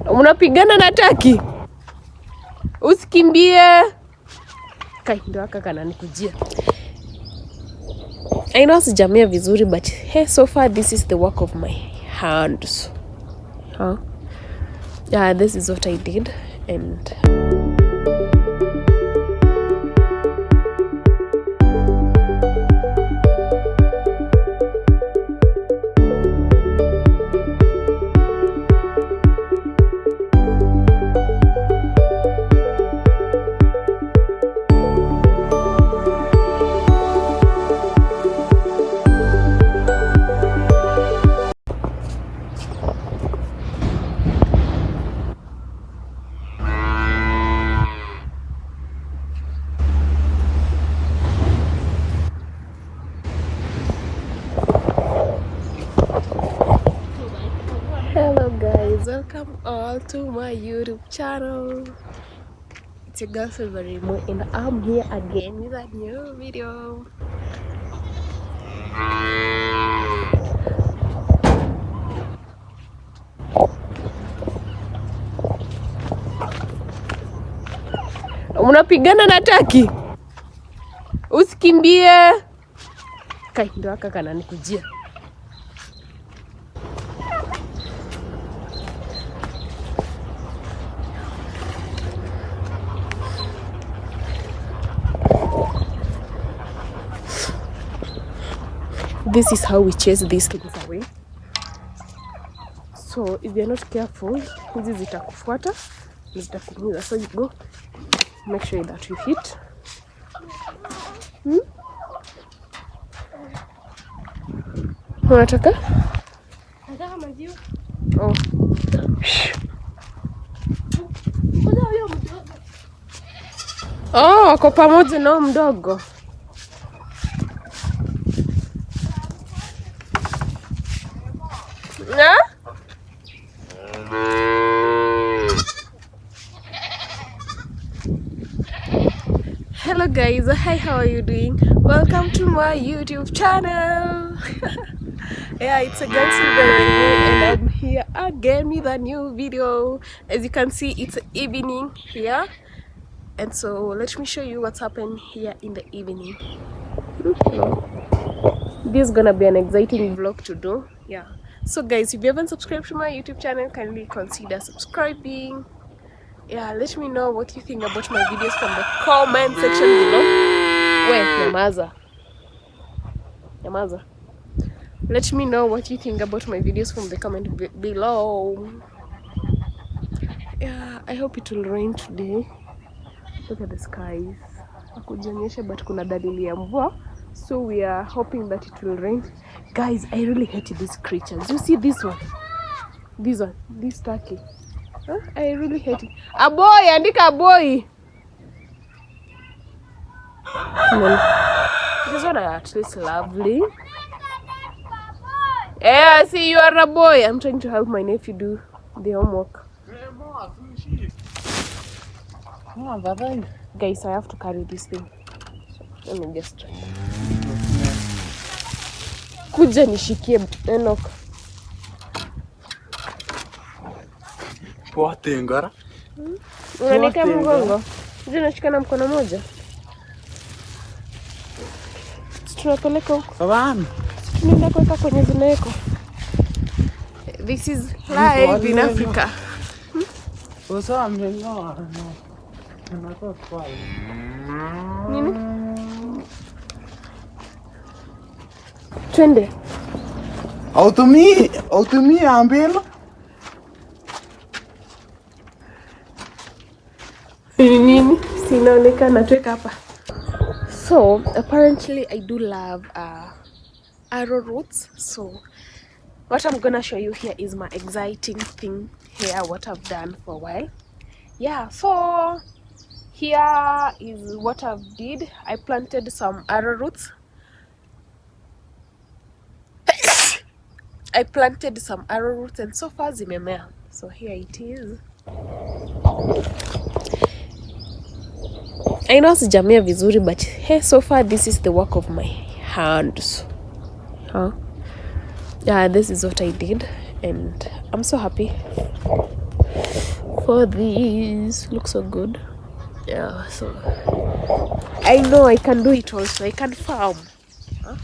Unapigana na taki? Usikimbie. Kai ndo aka kananikujia. I know sijamea vizuri but hey, so far this is the work of my hands. Yeah, this is what I did and welcome all to my YouTube channel. It's your girl Silver Remo and I'm here again with a new video. Unapigana na taki? Usikimbie. Kai ndo aka kananikujia. This is how we chase these things away. So if you're not careful, hizi zitakufuata, zitakuumiza. So you go, make sure that you hit. Unataka? Nataka maziwa. Oh. Oh, wako pamoja na mdogo. Hello guys, hi, how are you doing? Welcome to my YouTube channel. Yeah, it's a girl Silver and I'm here again with a new video. As you can see, it's evening here, and so let me show you what's happened here in the evening. This is gonna be an exciting vlog to do. Yeah, so guys, if you haven't subscribed to my YouTube channel, kindly consider subscribing. Yeah, let me know what you think about my videos from the comment section below. Wait, Nyamaza. Let me know what you think about my videos from the comment below. Yeah, I hope it will rain today. Look at the skies. Hakujanyesha but kuna dalili ya mvua. So we are hoping that it will rain. Guys, I really hate these creatures. You see this one? This turkey. I really hate it. A boy, andika a boy. This one are at least lovely. Yeah, I see you are a boy. I'm trying to help my nephew do the homework. Guys, I have to carry this thing. So, let me just try. Kuja nishikie Enoch. Pote ngara. Unanika mgongo. Kuja nashika na mkono moja. Tunapeleka huko. Sababu. Tunaenda kuweka kwenye zineko. This is live in Africa. Osa mmengoa. Nini? Twende. Autumii ambelo. Nini? Sinaonekana tuweka hapa. So apparently I do love arrowroots. So what I'm gonna show you here is my exciting thing here, what I've done for a while. Yeah, so here is what I've did. I planted some arrowroots. And so far zimemea. So here it is. I know sijamea vizuri but hey, so far this is the work of my hands. Yeah, this is what I did and I'm so happy. for this. Looks so good. Yeah, so I know I can do it also. I can farm. Huh?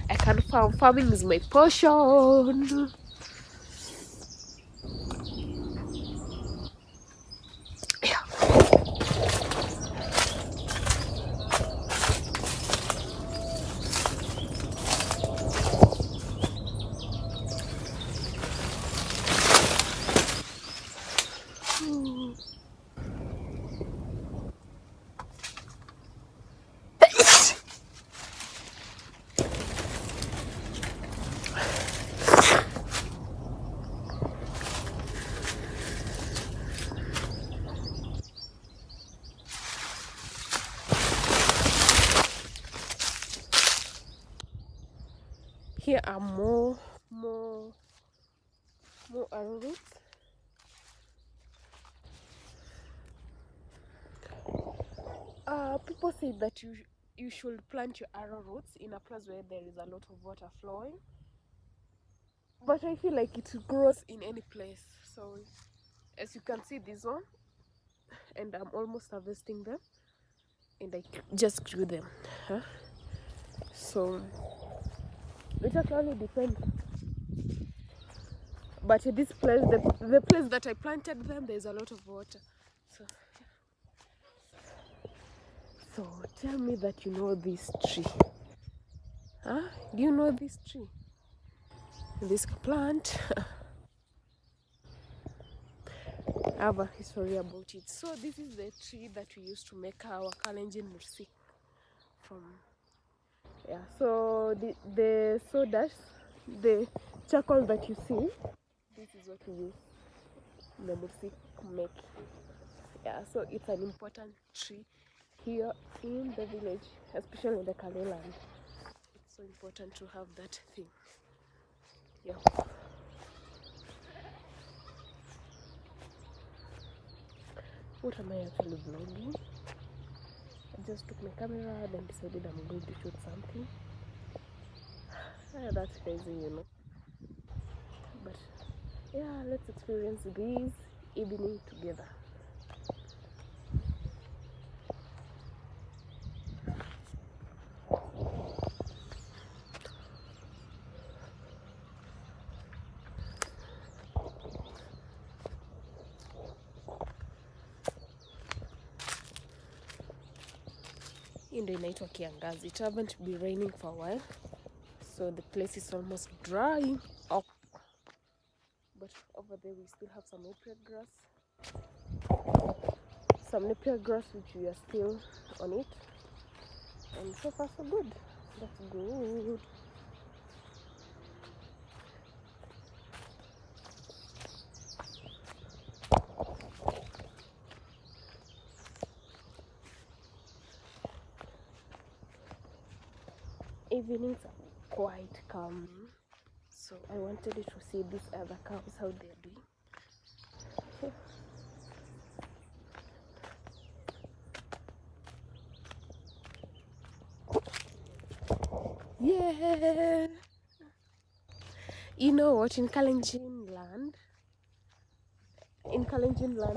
I can farm. Farming is my passion. Yeah. Here are more arrowroot. People say that you should plant your arrowroots in a place where there is a lot of water flowing, but I feel like it grows in any place. So as you can see this one, and I'm almost harvesting them, and I just grew them. Huh? So it actually depends. But this place, the place that I planted them, there's a lot of water. So tell me that you know this tree. Huh? Do you know this tree? This plant. I have a history about it. So this is the tree that we used to make our Kalenjin mursik from. Yeah. So the sawdust, the charcoal that you see, this is what we use in the mursik make. Yeah. So it's an important tree here in the village, especially in the Kale land. It's so important to have that thing. Yeah. What am I actually vlogging? I just took my camera and decided I'm going to shoot something. That's crazy, you know. But yeah, let's experience this evening together. Hii ndio inaitwa kiangazi. It haven't been raining for a while, so the place is almost drying up. But over there we still have some napier grass. Some napier grass which we are still on it. And so far so good. That's good. Evenings are quite calm, so I wanted to see these other cows, how they're doing. Yeah. You know what, in Kalenjin land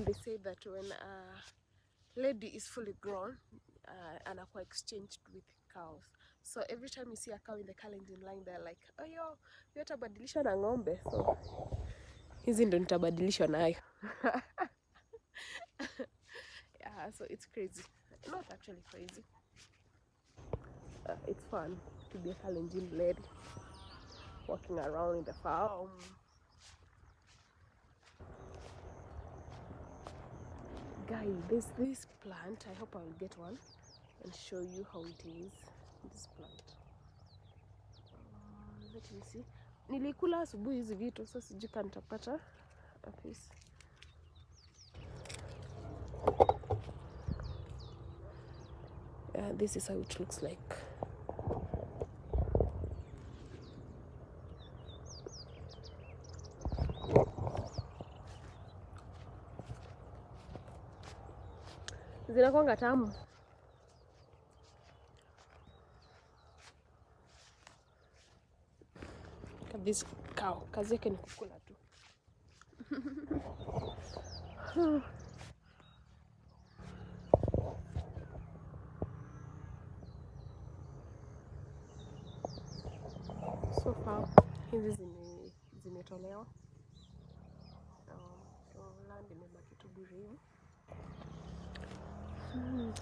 they say that when a lady is fully grown, anakuwa exchanged with cows. So every time you see a cow in the Kalenjin line, they're like, oh yo, utabadilisha na ng'ombe. So hizi ndo nitabadilishwa nayo. Yeah, so it's crazy. Not actually crazy. It's fun to be a Kalenjin lady walking around in the farm. Guys, there's this plant. I hope I will get one and show you how it is. This plant. Let me see. Nilikula asubuhi hizi vitu, so sijui kama nitapata at least. This is how it looks like. Zinakuanga tamu. This cow, kazi yake ni kukula tu. So land imebaki tu bure hivi.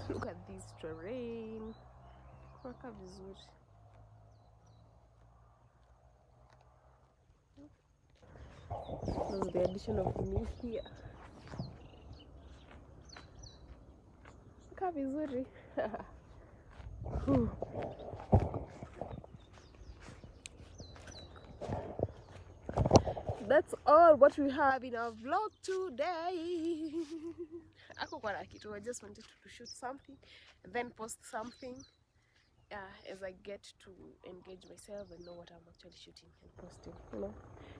Look at this terrain. Kwaka vizuri. This is the addition of me here. Kwaka vizuri. That's all what we have in our vlog today. Ako kwa kitu, I just wanted to shoot something and then post something as I get to engage myself and know what I'm actually shooting and posting, you know.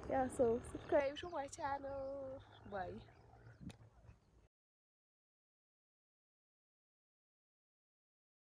Yeah, so subscribe to my channel. Bye.